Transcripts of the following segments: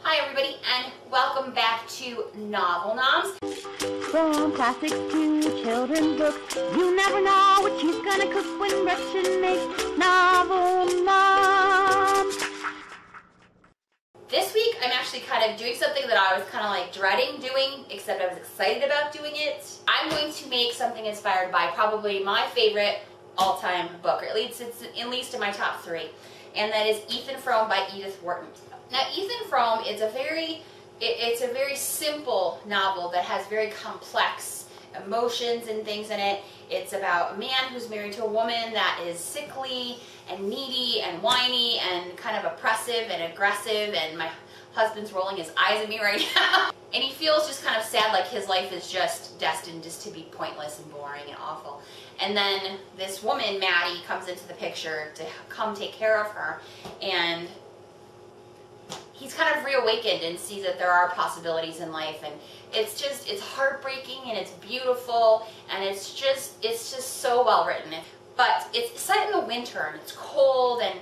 Hi everybody, and welcome back to NovelNoms. From classics to children's books, you never know what she's gonna cook when Gretchen makes NovelNoms. This week I'm actually kind of doing something that I was kind of like dreading doing, except I was excited about doing it. I'm going to make something inspired by probably my favorite all-time book, or at least it's at least in my top 3, and that is Ethan Frome by Edith Wharton. Now, Ethan Frome is it's a very simple novel that has very complex emotions and things in it. It's about a man who's married to a woman that is sickly and needy and whiny and kind of oppressive and aggressive, and my husband's rolling his eyes at me right now. And he feels just kind of sad, like his life is just destined just to be pointless and boring and awful. And then this woman, Maddie, comes into the picture to come take care of her, and he's kind of reawakened and sees that there are possibilities in life, and it's heartbreaking and it's beautiful, and it's just so well written. But it's set in the winter and it's cold, and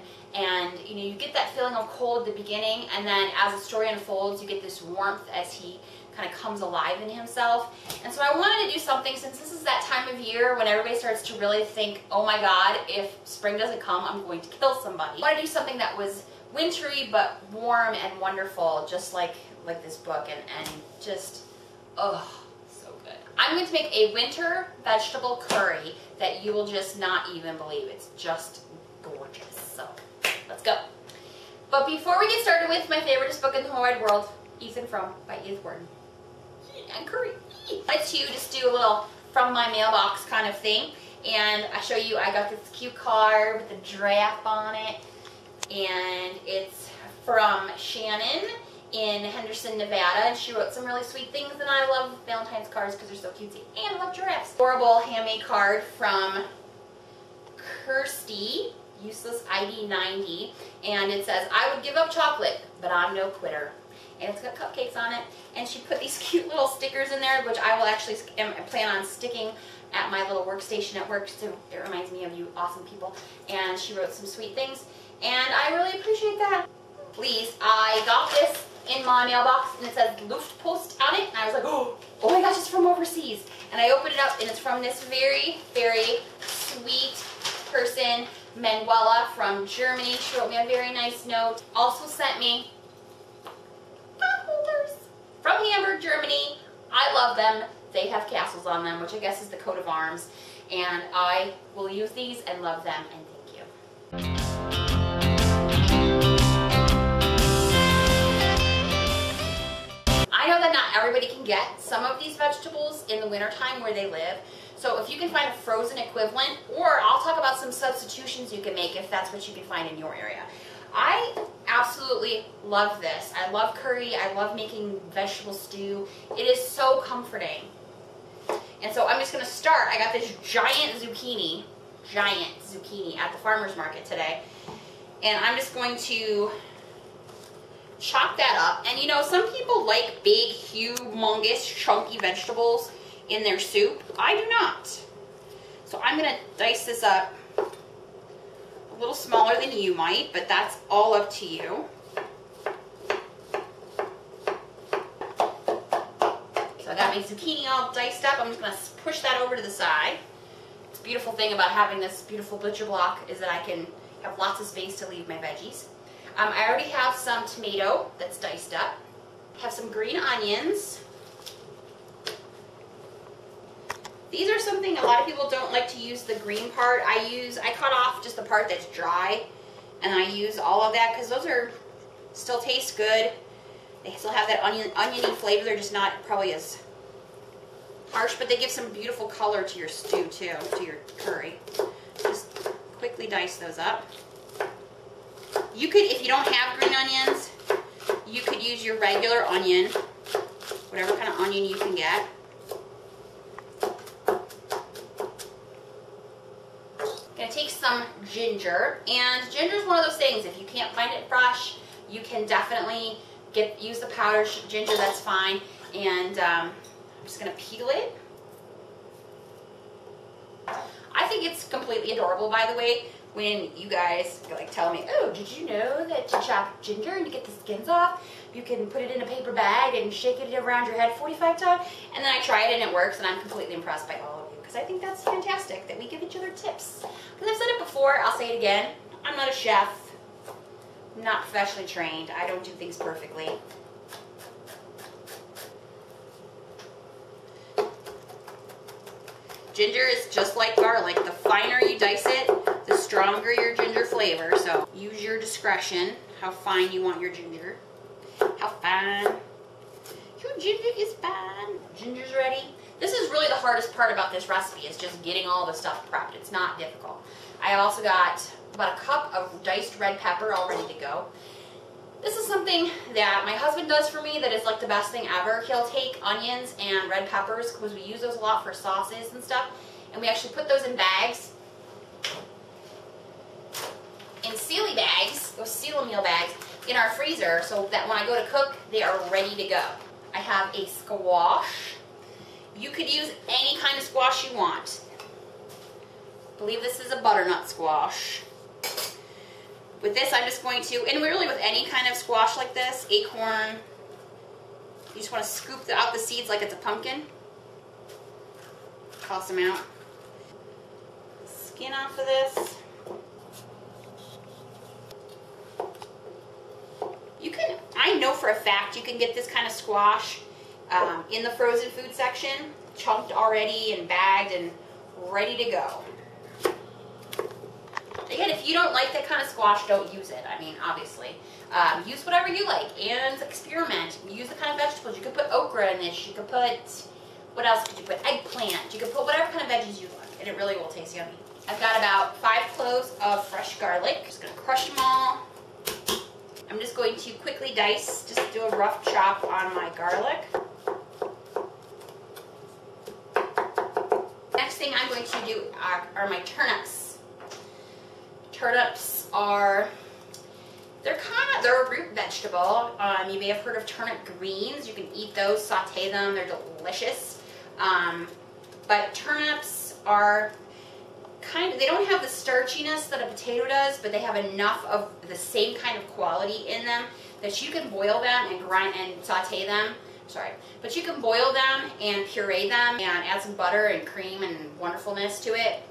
you know, you get that feeling of cold at the beginning, and then as the story unfolds you get this warmth as he kind of comes alive in himself. And so I wanted to do something, since this is that time of year when everybody starts to really think, oh my god, if spring doesn't come I'm going to kill somebody. I wanted to do something that was wintry but warm and wonderful, just like this book, and just, oh, so good. I'm going to make a winter vegetable curry that you will just not even believe. It's just gorgeous. So let's go. But before we get started with my favoriteest book in the whole wide world, Ethan Frome by Edith Wharton, and curry. I wanted to just do a little from my mailbox kind of thing, and I show you I got this cute card with a giraffe on it. And it's from Shannon in Henderson, Nevada, and she wrote some really sweet things, and I love Valentine's cards because they're so cutesy, and I love giraffes. Adorable handmade card from Kirsty, Useless ID 90, and it says, I would give up chocolate, but I'm no quitter. And it's got cupcakes on it, and she put these cute little stickers in there, which I will actually plan on sticking at my little workstation at work, so it reminds me of you awesome people. And she wrote some sweet things, and I really appreciate that. Please, I got this in my mailbox, and it says Luftpost on it, and I was like, oh my gosh, it's from overseas. And I opened it up, and it's from this very, very sweet person, Manuela from Germany. She wrote me a very nice note. Also sent me pot holders from Hamburg, Germany. I love them. They have castles on them, which I guess is the coat of arms, and I will use these and love them, and thank you. I know that not everybody can get some of these vegetables in the wintertime where they live, so if you can find a frozen equivalent, or I'll talk about some substitutions you can make if that's what you can find in your area. I absolutely love this. I love curry. I love making vegetable stew. It is so comforting. And so I'm just going to start. I got this giant zucchini at the farmer's market today. And I'm just going to chop that up. And you know, some people like big, humongous, chunky vegetables in their soup. I do not. So I'm going to dice this up a little smaller than you might, but that's all up to you. So I got my zucchini all diced up. I'm just going to push that over to the side. The beautiful thing about having this beautiful butcher block is that I can have lots of space to leave my veggies. I already have some tomato that's diced up. Have some green onions. These are something a lot of people don't like to use the green part. I cut off just the part that's dry, and I use all of that because those still taste good. They still have that oniony flavor. They're just not probably as harsh, but they give some beautiful color to your stew too, to your curry. Just quickly dice those up. You could, if you don't have green onions, you could use your regular onion, whatever kind of onion you can get. Gonna take some ginger, and ginger is one of those things, if you can't find it fresh, you can definitely use the powdered ginger, that's fine. And I'm just gonna peel it. I think it's completely adorable, by the way, when you guys like tell me, oh, did you know that to chop ginger and to get the skins off, you can put it in a paper bag and shake it around your head 45 times? And then I try it and it works, and I'm completely impressed by all of you, because I think that's fantastic that we give each other tips. Because I've said it before, I'll say it again, I'm not a chef. I'm not professionally trained. I don't do things perfectly. Ginger is just like garlic. The finer you dice it, the stronger your ginger flavor. So use your discretion how fine you want your ginger. How fine? Your ginger is fine. Ginger's ready. This is really the hardest part about this recipe, is just getting all the stuff prepped. It's not difficult. I also got about a cup of diced red pepper all ready to go. This is something that my husband does for me that is like the best thing ever. He'll take onions and red peppers, because we use those a lot for sauces and stuff, and we actually put those in bags, in sealy bags, those seal meal bags, in our freezer, so that when I go to cook, they are ready to go. I have a squash. You could use any kind of squash you want. I believe this is a butternut squash. With this, I'm just going to, and really with any kind of squash like this, acorn, you just want to scoop out the seeds like it's a pumpkin. Toss them out. Skin off of this. You can, I know for a fact you can get this kind of squash in the frozen food section, chunked already and bagged and ready to go. Again, if you don't like that kind of squash, don't use it. I mean, obviously. Use whatever you like and experiment. Use the kind of vegetables. You could put okra in this. You could put, what else could you put? Eggplant. You could put whatever kind of veggies you like, and it really will taste yummy. I've got about 5 cloves of fresh garlic. Just going to crush them all. I'm just going to quickly dice, just do a rough chop on my garlic. Next thing I'm going to do are my turnips. Turnips are, they're a root vegetable. You may have heard of turnip greens. You can eat those, saute them, they're delicious. But turnips are they don't have the starchiness that a potato does, but they have enough of the same kind of quality in them that you can boil them and grind and saute them. Sorry, but you can boil them and puree them and add some butter and cream and wonderfulness to it.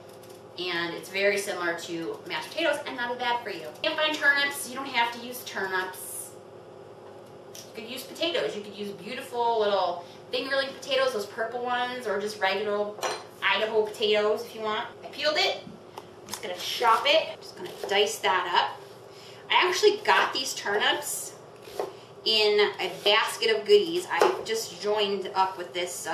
And it's very similar to mashed potatoes and not as bad for you. You can't find turnips, you don't have to use turnips. You could use potatoes. You could use beautiful little fingerling potatoes, those purple ones, or just regular old Idaho potatoes if you want. I peeled it. I'm just going to chop it. I'm just going to dice that up. I actually got these turnips in a basket of goodies. I just joined up with this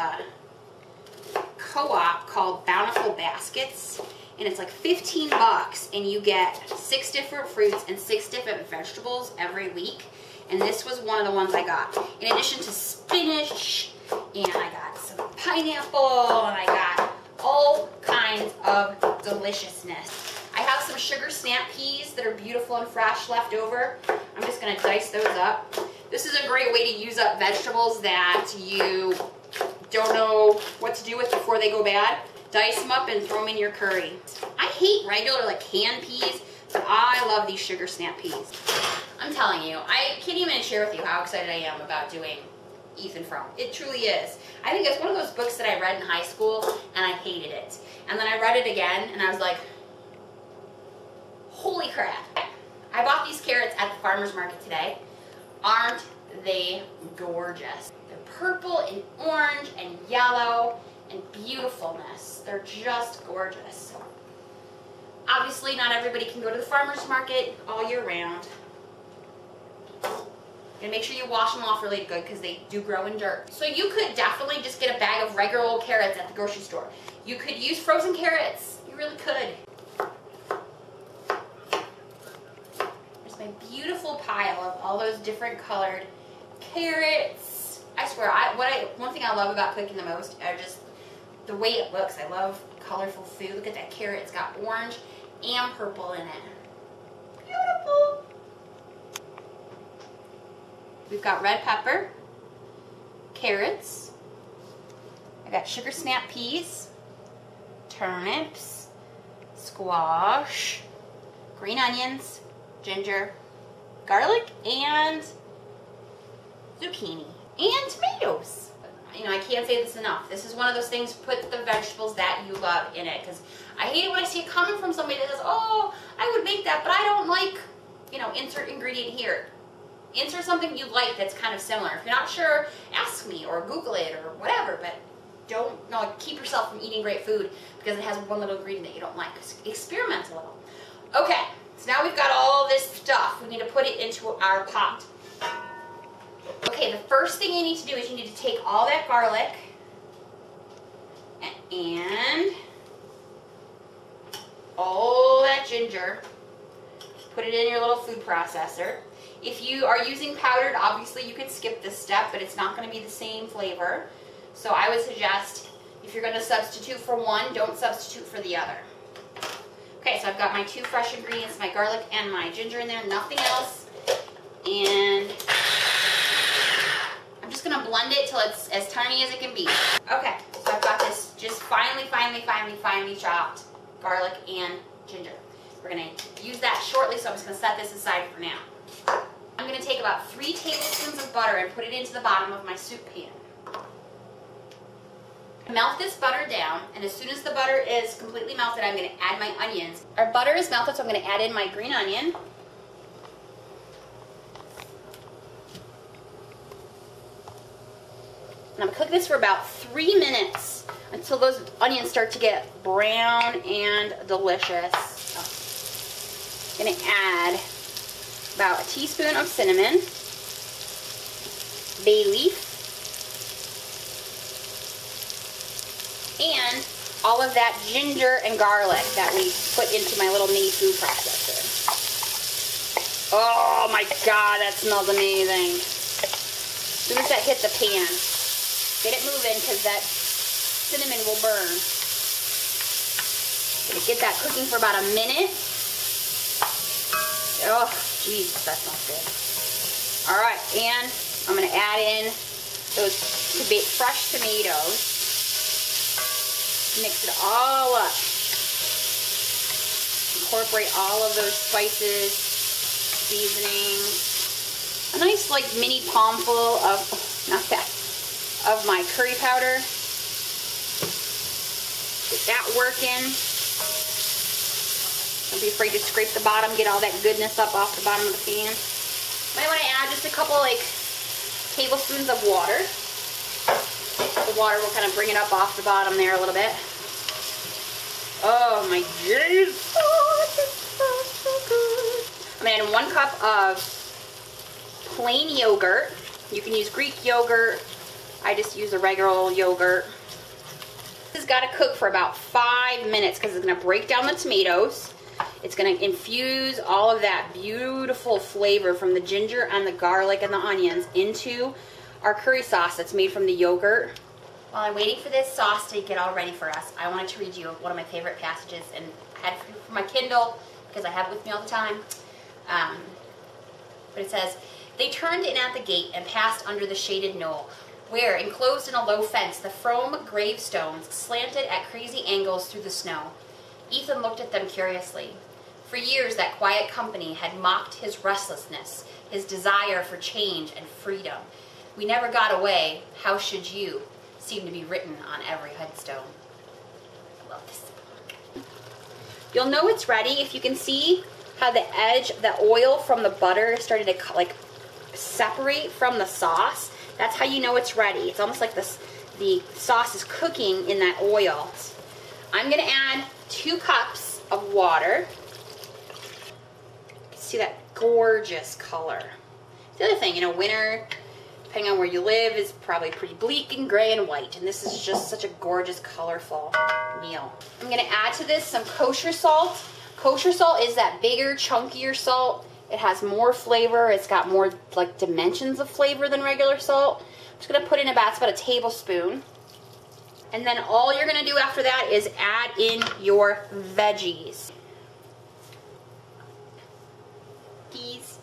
co-op called Bountiful Baskets. And it's like 15 bucks, and you get 6 different fruits and 6 different vegetables every week. And this was one of the ones I got. In addition to spinach, and I got some pineapple, and I got all kinds of deliciousness. I have some sugar snap peas that are beautiful and fresh left over. I'm just going to dice those up. This is a great way to use up vegetables that you don't know what to do with before they go bad. Dice them up and throw them in your curry. I hate regular like canned peas, but I love these sugar snap peas. I'm telling you, I can't even share with you how excited I am about doing Ethan Frome. It truly is. I think it's one of those books that I read in high school and I hated it. And then I read it again and I was like, holy crap. I bought these carrots at the farmer's market today. Aren't they gorgeous? They're purple and orange and yellow and beautifulness. They're just gorgeous. Obviously, not everybody can go to the farmer's market all year round. And make sure you wash them off really good because they do grow in dirt. So you could definitely just get a bag of regular old carrots at the grocery store. You could use frozen carrots. You really could. There's my beautiful pile of all those different colored carrots. I swear, one thing I love about cooking the most are just the way it looks. I love colorful food. Look at that carrot. It's got orange and purple in it. Beautiful. We've got red pepper, carrots, I got sugar snap peas, turnips, squash, green onions, ginger, garlic, and zucchini, and tomatoes. You know, I can't say this enough. This is one of those things, put the vegetables that you love in it, because I hate it when I see it coming from somebody that says, oh, I would make that, but I don't like, you know, insert ingredient here. Insert something you like that's kind of similar. If you're not sure, ask me or Google it or whatever, but don't, no, keep yourself from eating great food because it has one little ingredient that you don't like. Experiment a little. Okay, so now we've got all this stuff. We need to put it into our pot. Okay, the first thing you need to do is you need to take all that garlic and all that ginger, put it in your little food processor. If you are using powdered, obviously you could skip this step, but it's not going to be the same flavor. So I would suggest if you're going to substitute for one, don't substitute for the other. Okay, so I've got my 2 fresh ingredients, my garlic and my ginger in there, nothing else. And I'm just going to blend it till it's as tiny as it can be. Okay, so I've got this just finely chopped garlic and ginger. We're going to use that shortly, so I'm just going to set this aside for now. I'm going to take about 3 tablespoons of butter and put it into the bottom of my soup pan. Melt this butter down, and as soon as the butter is completely melted, I'm going to add my onions. Our butter is melted, so I'm going to add in my green onion. And I'm going to cook this for about 3 minutes until those onions start to get brown and delicious. I'm going to add about a teaspoon of cinnamon, bay leaf, and all of that ginger and garlic that we put into my little mini food processor. Oh my God, that smells amazing. As soon as that hit the pan, get it moving because that cinnamon will burn. Gonna get that cooking for about a minute. Oh, geez, that smells good. All right, and I'm gonna add in those fresh tomatoes. Mix it all up. Incorporate all of those spices, seasonings. A nice like mini palmful of, of my curry powder. Get that working. Don't be afraid to scrape the bottom, get all that goodness up off the bottom of the pan. Might want to add just a couple like tablespoons of water. The water will kind of bring it up off the bottom there a little bit. Oh my goodness. Oh, this smells so good. I'm going to add 1 cup of plain yogurt. You can use Greek yogurt. I just use a regular yogurt. This has got to cook for about 5 minutes because it's going to break down the tomatoes. It's going to infuse all of that beautiful flavor from the ginger and the garlic and the onions into our curry sauce that's made from the yogurt. While I'm waiting for this sauce to get all ready for us, I wanted to read you one of my favorite passages, and I had it for my Kindle because I have it with me all the time. But it says, "They turned in at the gate and passed under the shaded knoll, where, enclosed in a low fence, the Frome gravestones slanted at crazy angles through the snow. Ethan looked at them curiously. For years that quiet company had mocked his restlessness, his desire for change and freedom. We never got away, how should you? Seemed to be written on every headstone." I love this book. You'll know it's ready if you can see how the edge, the oil from the butter is starting to like separate from the sauce. That's how you know it's ready. It's almost like this, the sauce is cooking in that oil. I'm going to add 2 cups of water. You can see that gorgeous color. The other thing, you know, winter, depending on where you live, is probably pretty bleak and gray and white. And this is just such a gorgeous, colorful meal. I'm going to add to this some kosher salt. Kosher salt is that bigger, chunkier salt. It has more flavor. It's got more like dimensions of flavor than regular salt. I'm just going to put in about a tablespoon. And then all you're going to do after that is add in your veggies. Peas.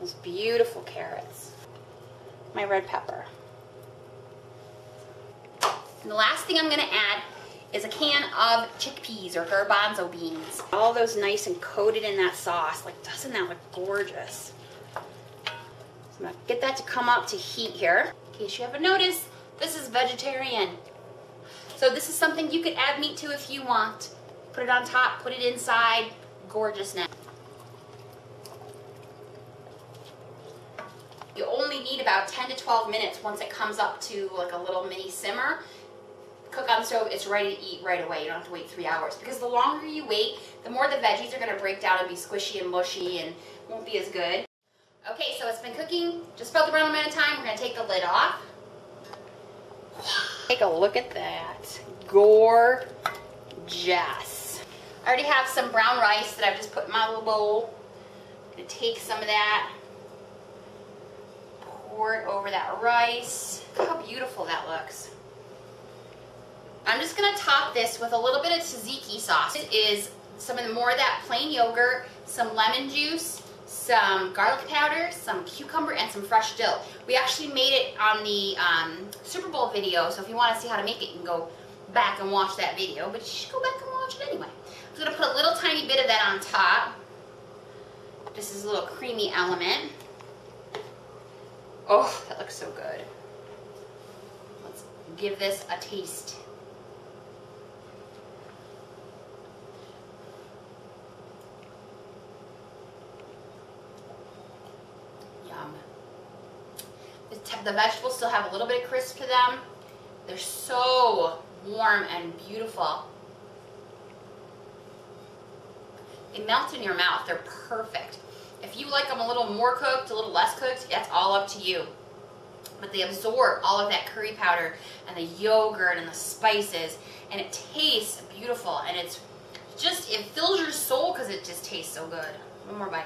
Those beautiful carrots. My red pepper. And the last thing I'm going to add is a can of chickpeas or garbanzo beans. All those nice and coated in that sauce. Like, doesn't that look gorgeous? So I'm gonna get that to come up to heat here. In case you haven't noticed, this is vegetarian. So this is something you could add meat to if you want. Put it on top, put it inside, gorgeousness. You only need about 10 to 12 minutes once it comes up to like a little mini simmer. Cook on the stove, it's ready to eat right away. You don't have to wait 3 hours, because the longer you wait, the more the veggies are gonna break down and be squishy and mushy and won't be as good. Okay, so it's been cooking just about the right amount of time. We're gonna take the lid off. Take a look at that. Gorgeous. I already have some brown rice that I've just put in my little bowl. I'm gonna take some of that, pour it over that rice. Look how beautiful that looks. I'm just gonna top this with a little bit of tzatziki sauce. It is some of the more of that plain yogurt, some lemon juice, some garlic powder, some cucumber, and some fresh dill. We actually made it on the Super Bowl video, so if you want to see how to make it, you can go back and watch that video, but you should go back and watch it anyway. I'm just gonna put a little tiny bit of that on top. This is a little creamy element. Oh, that looks so good. Let's give this a taste. Yum. The vegetables still have a little bit of crisp to them. They're so warm and beautiful. They melt in your mouth. They're perfect. If you like them a little more cooked, a little less cooked, that's all up to you. But they absorb all of that curry powder and the yogurt and the spices, and it tastes beautiful, and it's just, it fills your soul because it just tastes so good. One more bite.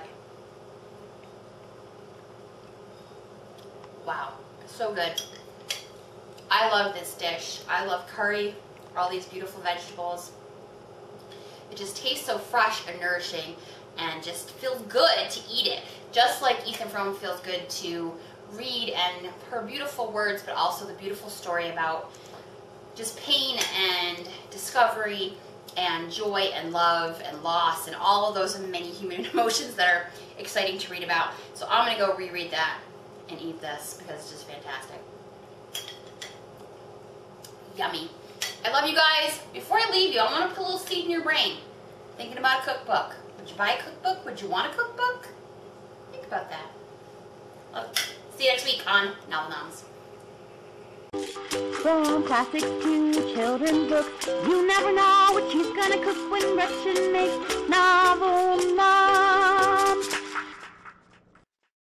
Wow, so good. I love this dish. I love curry, all these beautiful vegetables. It just tastes so fresh and nourishing and just feels good to eat it. Just like Ethan Frome feels good to read, and her beautiful words, but also the beautiful story about just pain and discovery and joy and love and loss and all of those many human emotions that are exciting to read about. So I'm going to go reread that and eat this because it's just fantastic. Yummy. I love you guys. Before I leave you, I want to put a little seed in your brain. Thinking about a cookbook. Would you buy a cookbook? Would you want a cookbook? Think about that. See you next week on NovelNoms. From classics to children's books, you never know what she's gonna cook when Gretchen makes novel moms.